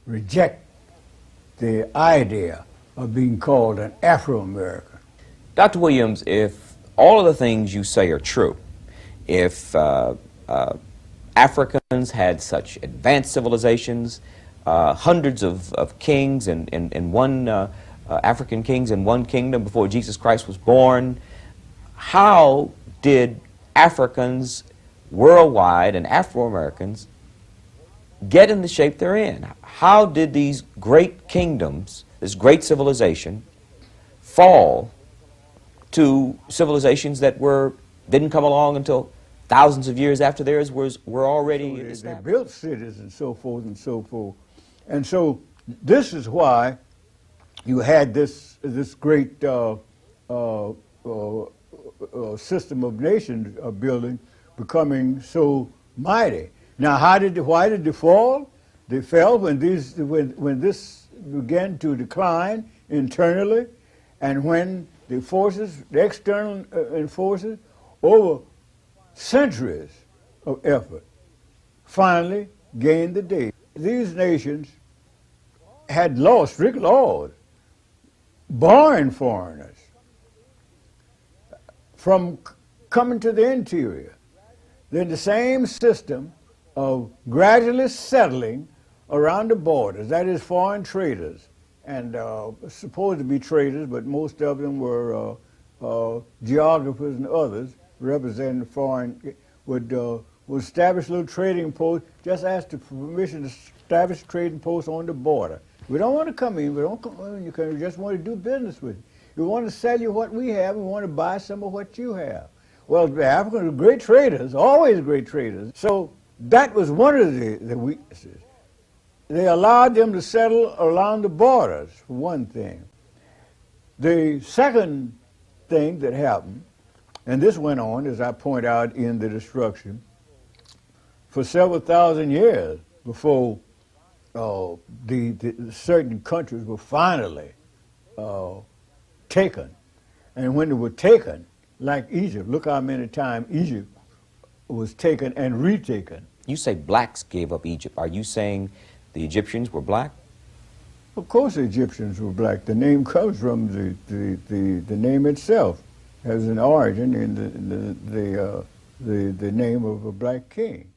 reject the idea of being called an Afro-American. Dr. Williams, if all of the things you say are true, if Africans had such advanced civilizations, hundreds of kings and one African kings in one kingdom before Jesus Christ was born, how did Africans worldwide and Afro-Americans get in the shape they're in? How did these great kingdoms, this great civilization, fall to civilizations that didn't come along until thousands of years after theirs were already established? They built cities and so forth and so forth. And so this is why you had this great system of nations building becoming so mighty. Now, why did they fall? They fell when this began to decline internally, and when the forces, the external forces, over centuries of effort, finally gained the day. These nations had laws, strict laws, barring foreigners from coming to the interior. Then the same system of gradually settling around the borders, that is foreign traders, and supposed to be traders, but most of them were geographers and others representing foreign, would establish little trading posts, just ask for permission to establish trading posts on the border. We don't want to come in, we don't come in, we just want to do business with you. We want to sell you what we have, we want to buy some of what you have. Well, the Africans were great traders, always great traders. So that was one of the weaknesses. They allowed them to settle along the borders, for one thing. The second thing that happened, and this went on, as I point out in the destruction, for several thousand years before the certain countries were finally taken. And when they were taken, like Egypt, look how many times Egypt was taken and retaken. You say blacks gave up Egypt. Are you saying the Egyptians were black? Of course the Egyptians were black. The name comes from the name itself, has an origin in the name of a black king.